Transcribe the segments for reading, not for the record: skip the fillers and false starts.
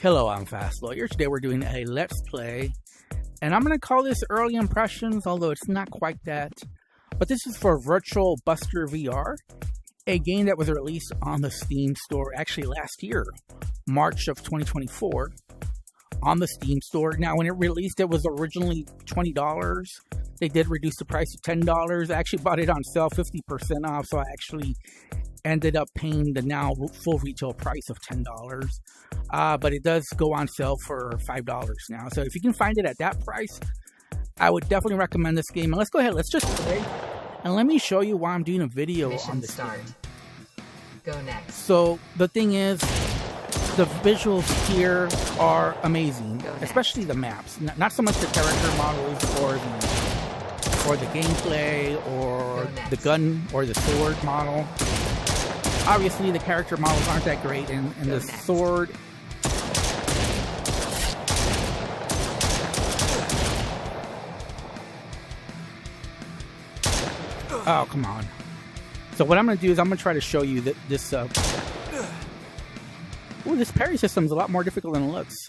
Hello, I'm Fast Lawyer. Today we're doing a Let's Play, and I'm going to call this Early Impressions, although it's not quite that. But this is for VirtualBuster VR, a game that was released on the Steam store actually last year, March of 2024, on the Steam store. Now, when it released, it was originally $20. They did reduce the price to $10. I actually bought it on sale 50% off, so I actually ended up paying the now full retail price of $10. But it does go on sale for $5 now. So if you can find it at that price, I would definitely recommend this game. And let's go ahead, let's just play. And let me show you why I'm doing a video Mission on this start. game. Go next. So the thing is, the visuals here are amazing, especially the maps. Not so much the character models or the gameplay or the gun or the sword model. Obviously, the character models aren't that great, and the sword. Oh, come on. So what I'm going to do is I'm going to try to show you that this... Ooh, this parry system is a lot more difficult than it looks.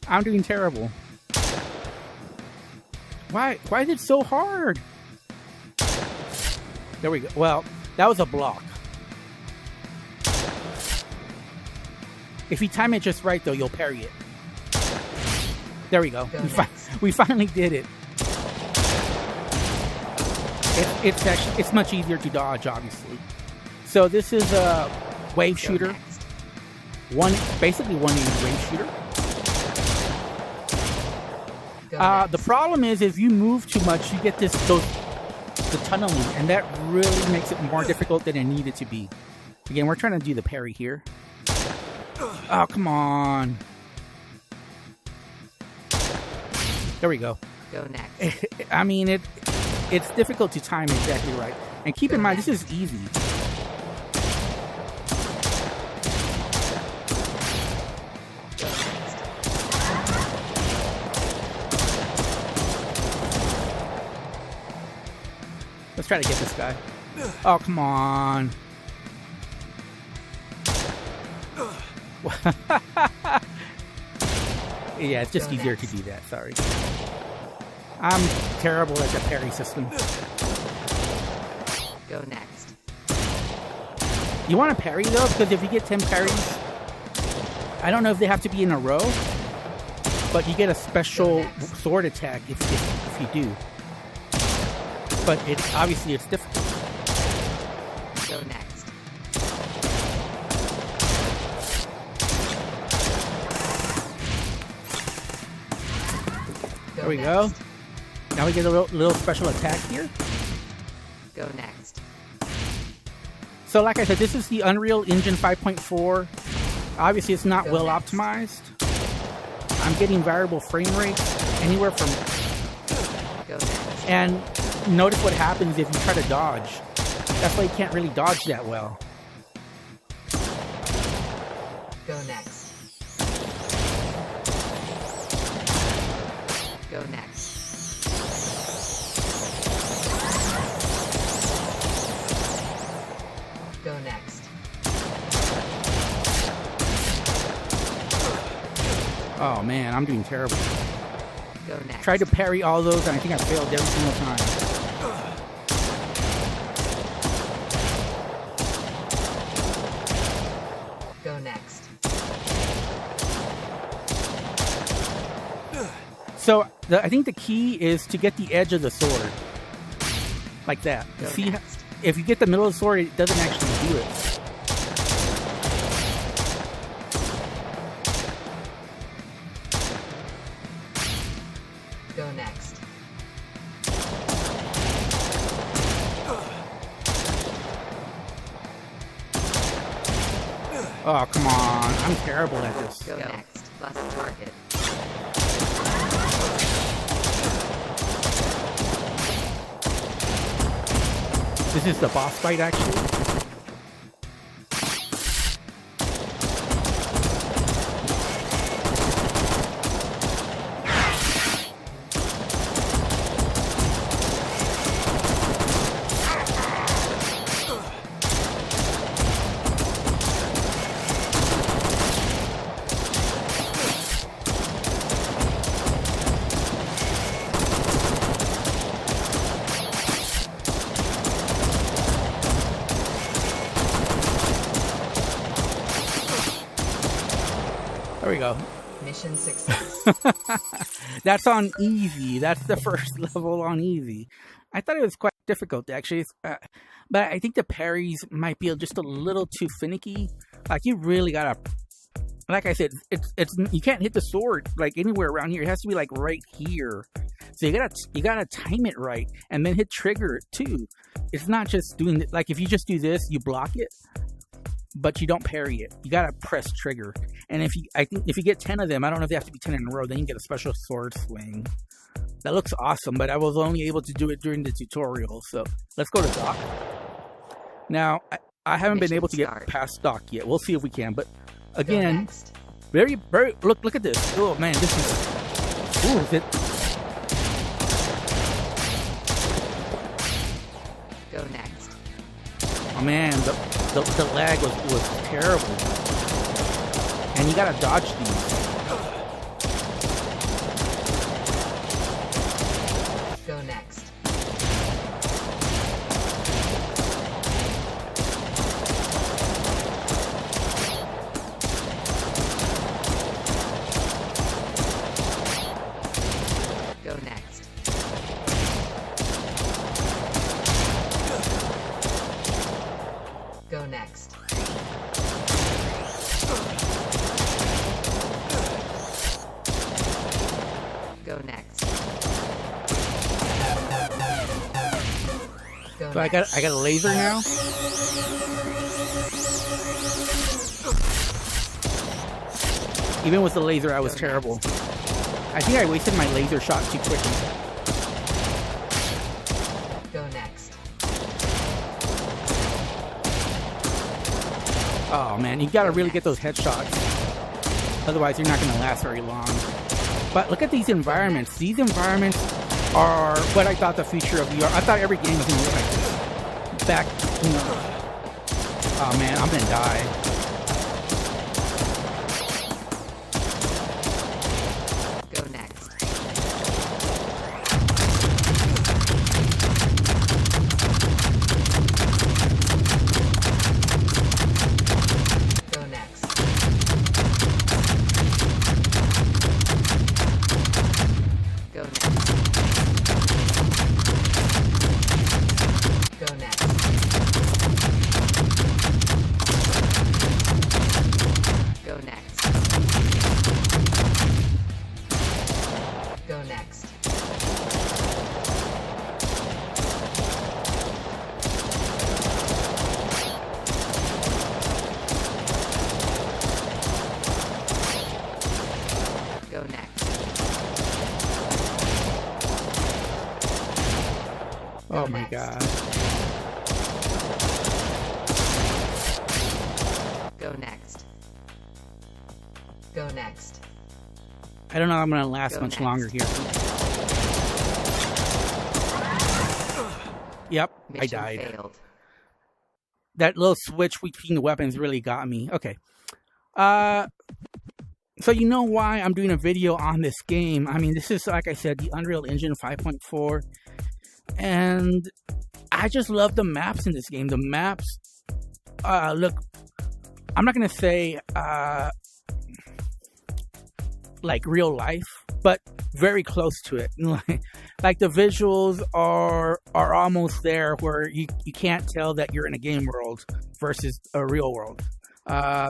I'm doing terrible. Why is it so hard? There we go. Well, that was a block. If you time it just right, though, you'll parry it. There we go. We finally did it. It's much easier to dodge, obviously. So this is a wave shooter. Basically one wave shooter. The problem is if you move too much, you get the tunneling, and that really makes it more difficult than it needed to be. Again, we're trying to do the parry here. Oh, come on. There we go. Go next. I mean, it's difficult to time exactly right. And keep in mind, this is easy. Let's try to get this guy. Oh, come on. Yeah, it's just easier to do that. Sorry. I'm terrible at the parry system. Go next. You want to parry, though? Because if you get 10 parries, I don't know if they have to be in a row, but you get a special sword attack if you do. But obviously it's difficult. Go next. There we go. Now we get a little special attack here. Go next. So like I said, this is the Unreal Engine 5.4. Obviously it's not well optimized. I'm getting variable frame rates anywhere from... Go next. And notice what happens if you try to dodge. That's why you can't really dodge that well. Go next. Go next. Go next. Oh man, I'm doing terrible. Go next. Tried to parry all those, and I think I failed every single time. Go next. So I think the key is to get the edge of the sword, like that. See, if you get the middle of the sword, it doesn't actually do it. Go next. Oh, come on. I'm terrible at this. Go next. Bust target. This is the boss fight, actually. There we go. Mission success. That's on easy. That's the first level on easy. I thought it was quite difficult, actually. But I think the parries might be just a little too finicky. Like, you really gotta... Like I said, it's you can't hit the sword like anywhere around here. It has to be like right here. So you gotta time it right and then hit trigger too. It's not just doing it like if you just do this, you block it, but you don't parry it. You gotta press trigger. And I think if you get 10 of them, I don't know if they have to be 10 in a row, then you get a special sword swing. That looks awesome, but I was only able to do it during the tutorial. So let's go to dock. Now I haven't been able to get past dock yet. We'll see if we can, but. Again, very, look at this. Oh man, this is. Ooh, is it? Go next. Oh man, the lag was terrible. And you gotta dodge these. Go next. Go next. Go next. Go next. Go So next. I got a laser now. Even with the laser, I was terrible. I think I wasted my laser shot too quickly. Go next. Oh man, you gotta really get those headshots. Otherwise, you're not gonna last very long. But look at these environments. These environments are what I thought the future of VR. I thought every game was gonna look like this. Back, you know. Oh man, I'm gonna die. Go next. Go next. Go next. Go next. Go next. Go next. Go next. Oh my next. god. Go next. Go next. I don't know if I'm gonna last Go much next. longer here. Yep, I Mission died. failed. That little switch between the weapons really got me. Okay. So you know why I'm doing a video on this game. I mean, this is, like I said, the Unreal Engine 5.4. And I just love the maps in this game. The maps, look, I'm not going to say like real life, but very close to it. Like the visuals are almost there where you can't tell that you're in a game world versus a real world.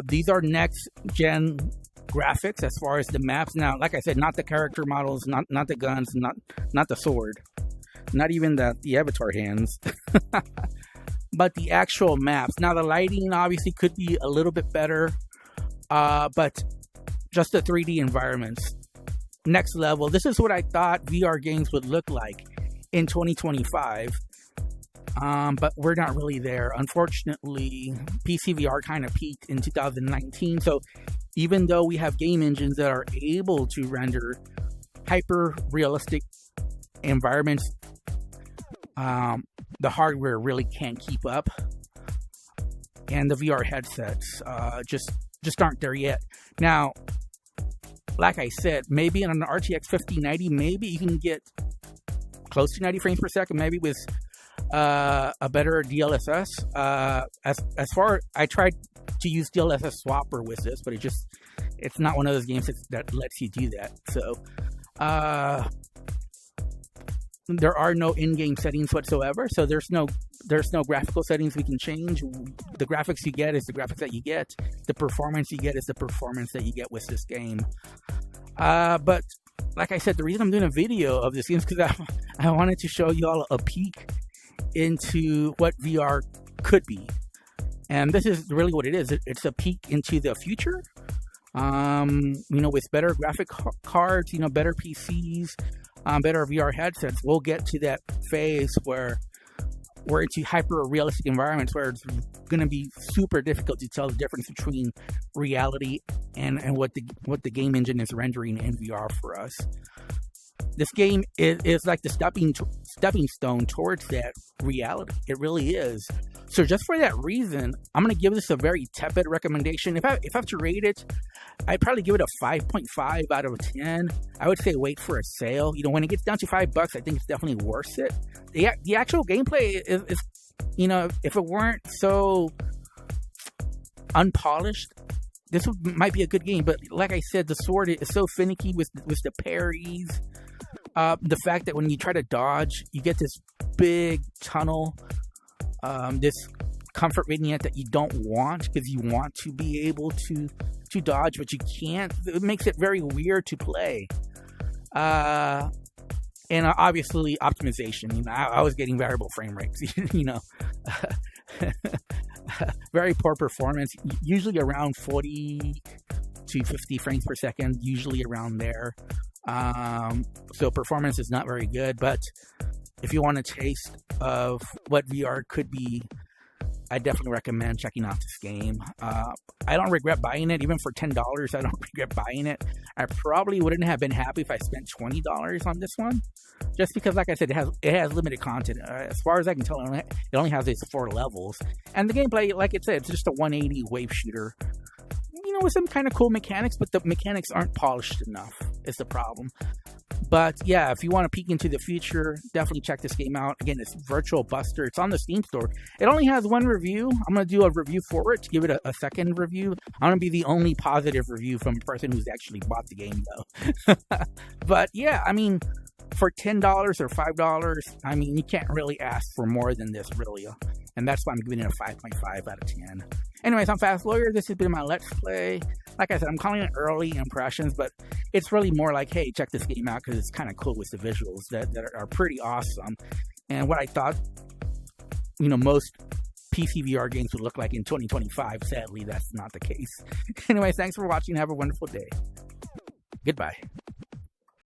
These are next gen graphics as far as the maps. Now, like I said, not the character models, not the guns, not the sword, not even the avatar hands, but the actual maps. Now, the lighting obviously could be a little bit better, but just the 3D environments, next level. This is what I thought VR games would look like in 2025. But we're not really there. Unfortunately, PCVR kind of peaked in 2019. So even though we have game engines that are able to render hyper realistic environments, the hardware really can't keep up. And the VR headsets just aren't there yet. Now, like I said, maybe on an RTX 5090, maybe you can get close to 90 frames per second, maybe with a better DLSS. As far I tried to use DLSS swapper with this, but it it's not one of those games that lets you do that. So, there are no in-game settings whatsoever. So there's no graphical settings we can change. The graphics you get is the graphics that you get. The performance you get is the performance that you get with this game. But like I said, the reason I'm doing a video of this game is because I wanted to show you all a peek into what VR could be. And this is really what it is. It's a peek into the future. With better graphic cards, better PCs, better VR headsets, we'll get to that phase where we're into hyper-realistic environments where it's going to be super difficult to tell the difference between reality and what the game engine is rendering in VR for us. This game is like the stepping stone towards that reality. It really is. So just for that reason, I'm going to give this a very tepid recommendation. If I have to rate it, I'd probably give it a 5.5 out of 10. I would say wait for a sale. When it gets down to $5, I think it's definitely worth it. The actual gameplay is if it weren't so unpolished, this might be a good game. But like I said, the sword is so finicky with the parries. The fact that when you try to dodge, you get this big tunnel, this comfort vignette that you don't want because you want to be able to dodge, but you can't. It makes it very weird to play. And obviously optimization. I was getting variable frame rates. Very poor performance. Usually around 40 to 50 frames per second. Usually around there. So performance is not very good. But if you want a taste of what VR could be, I definitely recommend checking out this game. I don't regret buying it. Even for $10, I don't regret buying it. I probably wouldn't have been happy if I spent $20 on this one. Just because, like I said, it has limited content. As far as I can tell, it only has its 4 levels. And the gameplay, like I said, it's just a 180 wave shooter. With some kind of cool mechanics, but the mechanics aren't polished enough is the problem. But yeah, if you want to peek into the future, definitely check this game out. Again, it's VirtualBuster. It's on the Steam store. It only has 1 review. I'm going to do a review for it to give it a second review. I'm going to be the only positive review from a person who's actually bought the game, though. But yeah, for $10 or $5, you can't really ask for more than this, really. And that's why I'm giving it a 5.5 out of 10. Anyways, I'm Fast Lawyer. This has been my Let's Play. Like I said, I'm calling it early impressions, but it's really more like, hey, check this game out because it's kind of cool with the visuals that are pretty awesome. And what I thought, most PCVR games would look like in 2025, sadly, that's not the case. Anyways, thanks for watching. Have a wonderful day. Goodbye.